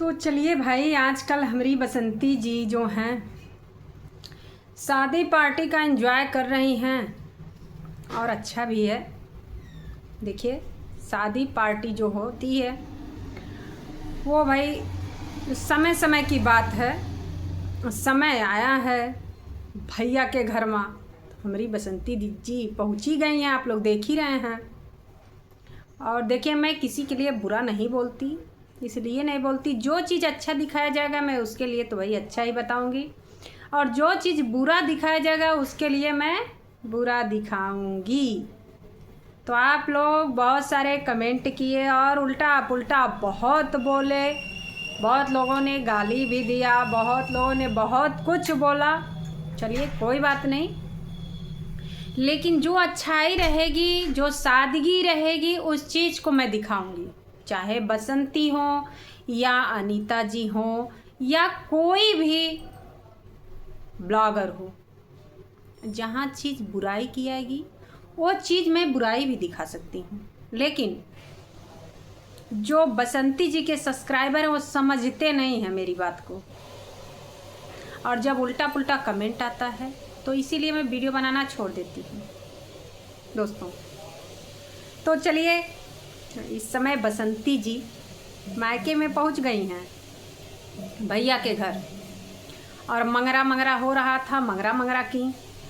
तो चलिए भाई, आजकल हमारी बसंती जी जो हैं शादी पार्टी का एंजॉय कर रही हैं और अच्छा भी है। देखिए, शादी पार्टी जो होती है वो भाई समय समय की बात है। समय आया है भैया के घर में, तो हमारी बसंती जी पहुंची गई हैं, आप लोग देख ही रहे हैं। और देखिए, मैं किसी के लिए बुरा नहीं बोलती, इसलिए नहीं बोलती, जो चीज़ अच्छा दिखाया जाएगा मैं उसके लिए तो भाई अच्छा ही बताऊंगी, और जो चीज़ बुरा दिखाया जाएगा उसके लिए मैं बुरा दिखाऊंगी। तो आप लोग बहुत सारे कमेंट किए और उल्टा पुल्टा बहुत बोले, बहुत लोगों ने गाली भी दिया, बहुत लोगों ने बहुत कुछ बोला। चलिए कोई बात नहीं, लेकिन जो अच्छाई रहेगी, जो सादगी रहेगी, उस चीज़ को मैं दिखाऊंगी। चाहे बसंती हो या अनीता जी हो या कोई भी ब्लॉगर हो, जहाँ चीज़ बुराई की आएगी वो चीज़ मैं बुराई भी दिखा सकती हूँ। लेकिन जो बसंती जी के सब्सक्राइबर हैं वो समझते नहीं हैं मेरी बात को, और जब उल्टा पुल्टा कमेंट आता है तो इसीलिए मैं वीडियो बनाना छोड़ देती हूँ दोस्तों। तो चलिए, इस समय बसंती जी मायके में पहुँच गई हैं भैया के घर, और मंगरा मंगरा हो रहा था, मंगरा मंगरा की,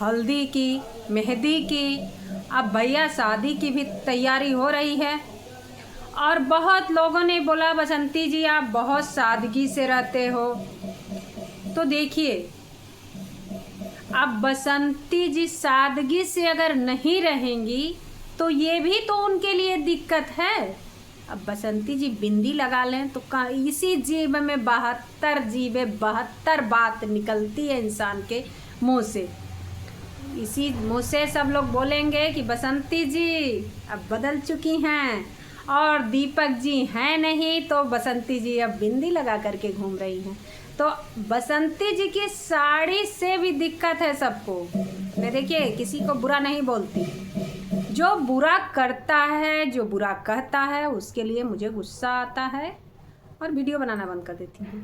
हल्दी की, मेहंदी की, अब भैया शादी की भी तैयारी हो रही है। और बहुत लोगों ने बोला बसंती जी आप बहुत सादगी से रहते हो। तो देखिए, अब बसंती जी सादगी से अगर नहीं रहेंगी तो ये भी तो उनके लिए दिक्कत है। अब बसंती जी बिंदी लगा लें तो इसी जीभ में 72 जीभे 72 बात निकलती है इंसान के मुंह से। इसी मुंह से सब लोग बोलेंगे कि बसंती जी अब बदल चुकी हैं और दीपक जी हैं नहीं, तो बसंती जी अब बिंदी लगा करके घूम रही हैं। तो बसंती जी की साड़ी से भी दिक्कत है सबको। मैं देखिए किसी को बुरा नहीं बोलती, जो बुरा करता है, जो बुरा कहता है, उसके लिए मुझे गुस्सा आता है और वीडियो बनाना बंद कर देती हूँ।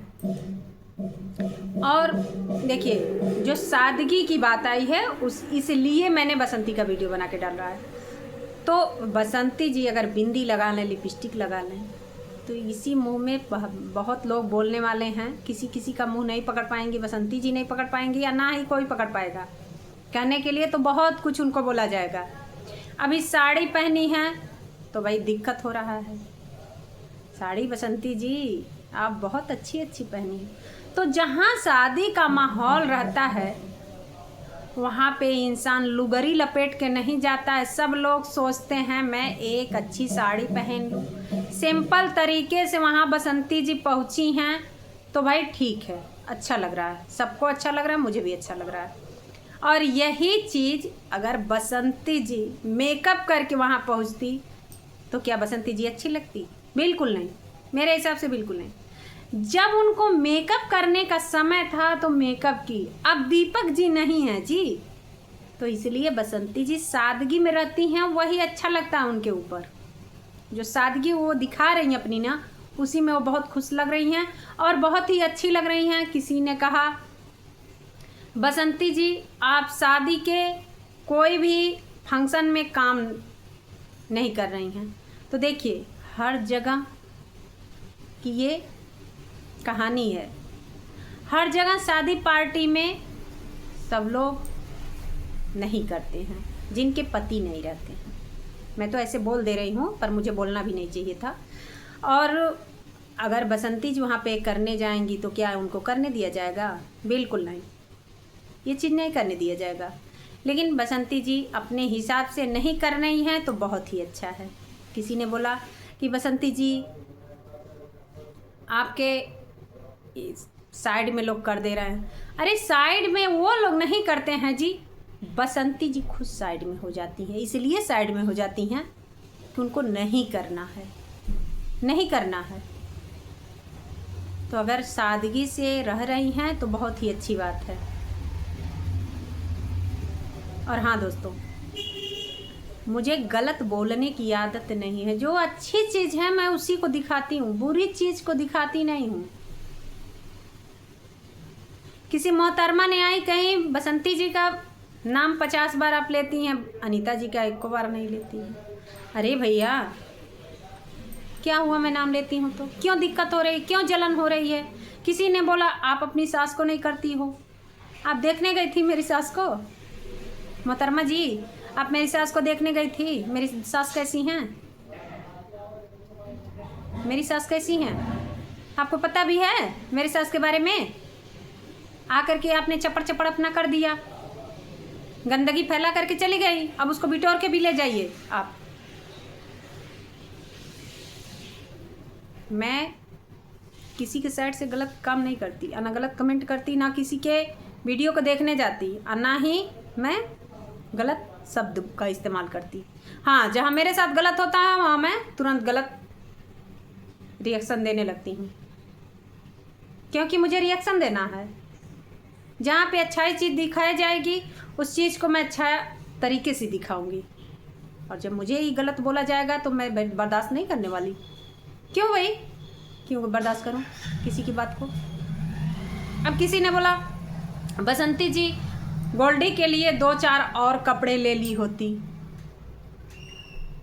और देखिए, जो सादगी की बात आई है इसलिए मैंने बसंती का वीडियो बना के डाल रहा है। तो बसंती जी अगर बिंदी लगा लें, लिपस्टिक लगा लें, तो इसी मुंह में बहुत लोग बोलने वाले हैं। किसी किसी का मुंह नहीं पकड़ पाएंगी, बसंती जी नहीं पकड़ पाएंगी, या ना ही कोई पकड़ पाएगा। कहने के लिए तो बहुत कुछ उनको बोला जाएगा। अभी साड़ी पहनी है तो भाई दिक्कत हो रहा है। साड़ी बसंती जी आप बहुत अच्छी अच्छी पहनी है। तो जहाँ शादी का माहौल रहता है वहाँ पे इंसान लुगरी लपेट के नहीं जाता है। सब लोग सोचते हैं मैं एक अच्छी साड़ी पहन लूँ, सिंपल तरीके से वहाँ बसंती जी पहुँची हैं तो भाई ठीक है, अच्छा लग रहा है, सबको अच्छा लग रहा है, मुझे भी अच्छा लग रहा है। और यही चीज़ अगर बसंती जी मेकअप करके वहाँ पहुँचती तो क्या बसंती जी अच्छी लगती? बिल्कुल नहीं, मेरे हिसाब से बिल्कुल नहीं। जब उनको मेकअप करने का समय था तो मेकअप की, अब दीपक जी नहीं हैं जी, तो इसलिए बसंती जी सादगी में रहती हैं, वही अच्छा लगता है उनके ऊपर। जो सादगी वो दिखा रही हैं अपनी ना, उसी में वो बहुत खुश लग रही हैं और बहुत ही अच्छी लग रही हैं। किसी ने कहा बसंती जी आप शादी के कोई भी फंक्शन में काम नहीं कर रही हैं। तो देखिए, हर जगह की ये कहानी है। हर जगह शादी पार्टी में सब लोग नहीं करते हैं जिनके पति नहीं रहते हैं। मैं तो ऐसे बोल दे रही हूँ, पर मुझे बोलना भी नहीं चाहिए था। और अगर बसंती जी वहाँ पे करने जाएंगी तो क्या उनको करने दिया जाएगा? बिल्कुल नहीं, ये चीज़ नहीं करने दिया जाएगा। लेकिन बसंती जी अपने हिसाब से नहीं कर रही हैं तो बहुत ही अच्छा है। किसी ने बोला कि बसंती जी आपके साइड में लोग कर दे रहे हैं। अरे साइड में वो लोग नहीं करते हैं जी, बसंती जी खुद साइड में हो जाती हैं। इसलिए साइड में हो जाती हैं कि उनको नहीं करना है, नहीं करना है। तो अगर सादगी से रह रही हैं तो बहुत ही अच्छी बात है। और हाँ दोस्तों, मुझे गलत बोलने की आदत नहीं है। जो अच्छी चीज़ है मैं उसी को दिखाती हूँ, बुरी चीज़ को दिखाती नहीं हूँ। किसी मोहतरमा ने आई कहीं बसंती जी का नाम 50 बार आप लेती हैं, अनीता जी का 1 बार नहीं लेती हैं। अरे भैया क्या हुआ, मैं नाम लेती हूँ तो क्यों दिक्कत हो रही, क्यों जलन हो रही है? किसी ने बोला आप अपनी सास को नहीं करती हो। आप देखने गई थी मेरी सास को? मोहतरमा जी आप मेरी सास को देखने गई थी? मेरी सास कैसी हैं? मेरी सास कैसी हैं आपको पता भी है मेरी सास के बारे में? आकर के आपने चपड़ चपड़ अपना कर दिया, गंदगी फैला करके चली गई। अब उसको बिटोर के भी ले जाइए आप। मैं किसी के साइड से गलत काम नहीं करती, ना गलत कमेंट करती, ना किसी के वीडियो को देखने जाती, और ना ही मैं गलत शब्द का इस्तेमाल करती। हाँ, जहाँ मेरे साथ गलत होता है वहाँ मैं तुरंत गलत रिएक्शन देने लगती हूँ, क्योंकि मुझे रिएक्शन देना है। जहाँ पे अच्छाई चीज़ दिखाई जाएगी उस चीज़ को मैं अच्छा तरीके से दिखाऊंगी, और जब मुझे ही गलत बोला जाएगा तो मैं बर्दाश्त नहीं करने वाली। क्यों भाई, क्यों बर्दाश्त करूं किसी की बात को? अब किसी ने बोला बसंती जी गोल्डी के लिए 2-4 और कपड़े ले ली होती।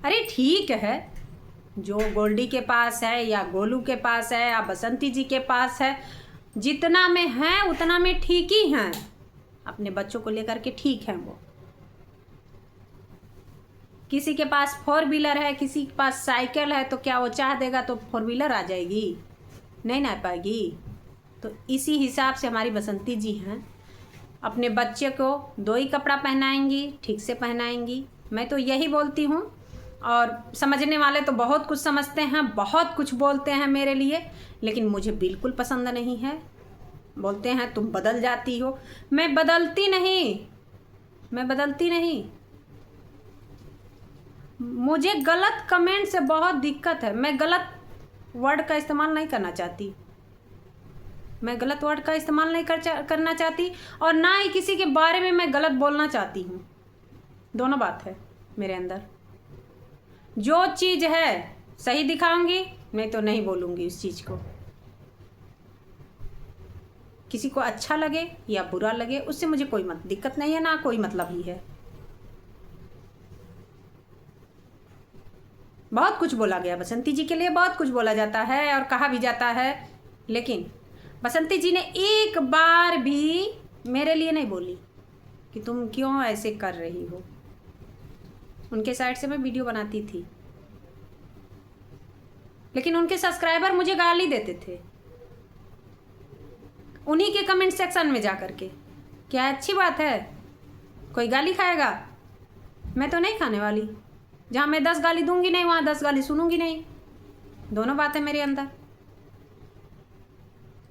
अरे ठीक है, जो गोल्डी के पास है या गोलू के पास है या बसंती जी के पास है, जितना में है उतना में ठीक ही हैं। अपने बच्चों को लेकर के ठीक हैं वो। किसी के पास 4 व्हीलर है, किसी के पास साइकिल है, तो क्या वो चाह देगा तो 4 व्हीलर आ जाएगी? नहीं ना पाएगी। तो इसी हिसाब से हमारी बसंती जी हैं, अपने बच्चे को 2 ही कपड़ा पहनाएंगी, ठीक से पहनाएंगी। मैं तो यही बोलती हूँ, और समझने वाले तो बहुत कुछ समझते हैं, बहुत कुछ बोलते हैं मेरे लिए, लेकिन मुझे बिल्कुल पसंद नहीं है। बोलते हैं तुम बदल जाती हो, मैं बदलती नहीं, मैं बदलती नहीं। मुझे गलत कमेंट से बहुत दिक्कत है। मैं गलत वर्ड का इस्तेमाल नहीं करना चाहती, मैं गलत वर्ड का इस्तेमाल नहीं करना चाहती, और ना ही किसी के बारे में मैं गलत बोलना चाहती हूँ। दोनों बात है मेरे अंदर। जो चीज़ है सही दिखाऊंगी, नहीं तो नहीं बोलूँगी उस चीज़ को। किसी को अच्छा लगे या बुरा लगे उससे मुझे कोई दिक्कत नहीं है, ना कोई मतलब ही है। बहुत कुछ बोला गया बसंती जी के लिए, बहुत कुछ बोला जाता है और कहा भी जाता है, लेकिन बसंती जी ने एक बार भी मेरे लिए नहीं बोली कि तुम क्यों ऐसे कर रही हो। उनके साइड से मैं वीडियो बनाती थी, लेकिन उनके सब्सक्राइबर मुझे गाली देते थे उन्हीं के कमेंट सेक्शन में जा कर के। क्या अच्छी बात है? कोई गाली खाएगा? मैं तो नहीं खाने वाली। जहाँ मैं 10 गाली दूंगी नहीं, वहाँ 10 गाली सुनूंगी नहीं। दोनों बातें मेरे अंदर।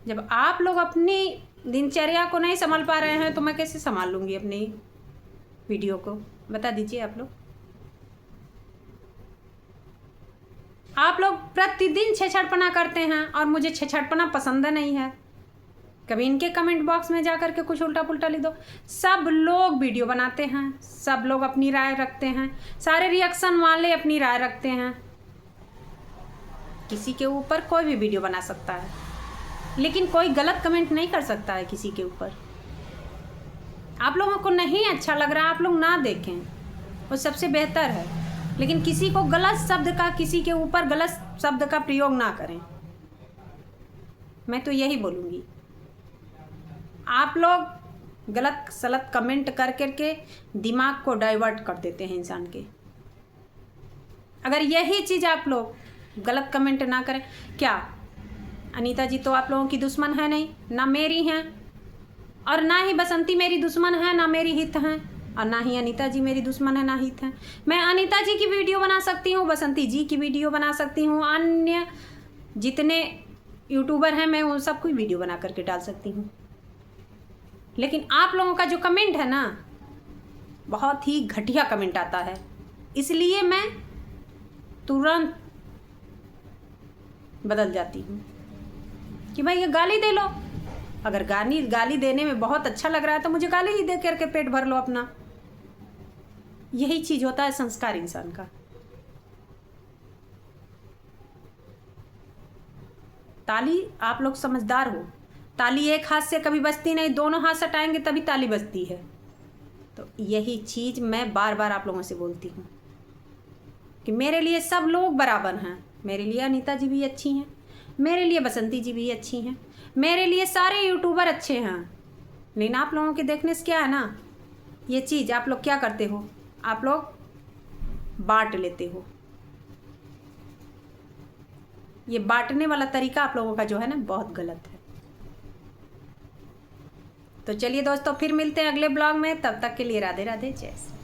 जब आप लोग अपनी दिनचर्या को नहीं संभाल पा रहे हैं तो मैं कैसे संभाल लूँगी अपनी वीडियो को? बता दीजिए आप लोग। आप लोग प्रतिदिन छेछड़पना करते हैं और मुझे छेछड़पना पसंद नहीं है। कभी इनके कमेंट बॉक्स में जा कर के कुछ उल्टा पुल्टा लिख दो। सब लोग वीडियो बनाते हैं, सब लोग अपनी राय रखते हैं, सारे रिएक्शन वाले अपनी राय रखते हैं। किसी के ऊपर कोई भी वीडियो बना सकता है, लेकिन कोई गलत कमेंट नहीं कर सकता है किसी के ऊपर। आप लोगों को नहीं अच्छा लग रहा, आप लोग ना देखें, वो सबसे बेहतर है। लेकिन किसी को गलत शब्द का, किसी के ऊपर गलत शब्द का प्रयोग ना करें। मैं तो यही बोलूँगी। आप लोग गलत सलत कमेंट कर करके दिमाग को डाइवर्ट कर देते हैं इंसान के। अगर यही चीज़ आप लोग गलत कमेंट ना करें, क्या अनीता जी तो आप लोगों की दुश्मन है नहीं, ना मेरी हैं, और ना ही बसंती मेरी दुश्मन है, ना मेरी हित हैं, और ना ही अनीता जी मेरी दुश्मन है, ना हित हैं। मैं अनीता जी की वीडियो बना सकती हूँ, बसंती जी की वीडियो बना सकती हूँ, अन्य जितने यूट्यूबर हैं मैं उन सबको वीडियो बना करके डाल सकती हूँ। लेकिन आप लोगों का जो कमेंट है ना, बहुत ही घटिया कमेंट आता है, इसलिए मैं तुरंत बदल जाती हूँ कि भाई ये गाली दे लो। अगर गाली देने में बहुत अच्छा लग रहा है तो मुझे गाली ही दे करके पेट भर लो अपना। यही चीज़ होता है संस्कार इंसान का। ताली, आप लोग समझदार हो, ताली एक हाथ से कभी बजती नहीं, दोनों हाथ सटाएंगे तभी ताली बजती है। तो यही चीज़ मैं बार बार आप लोगों से बोलती हूँ कि मेरे लिए सब लोग बराबर हैं। मेरे लिए अनीता जी भी अच्छी हैं, मेरे लिए बसंती जी भी अच्छी हैं, मेरे लिए सारे यूट्यूबर अच्छे हैं। लेकिन आप लोगों के देखने से क्या है ना, ये चीज़ आप लोग क्या करते हो, आप लोग बांट लेते हो। ये बांटने वाला तरीका आप लोगों का जो है ना बहुत गलत है। तो चलिए दोस्तों, फिर मिलते हैं अगले ब्लॉग में, तब तक के लिए राधे राधे, जय श्री।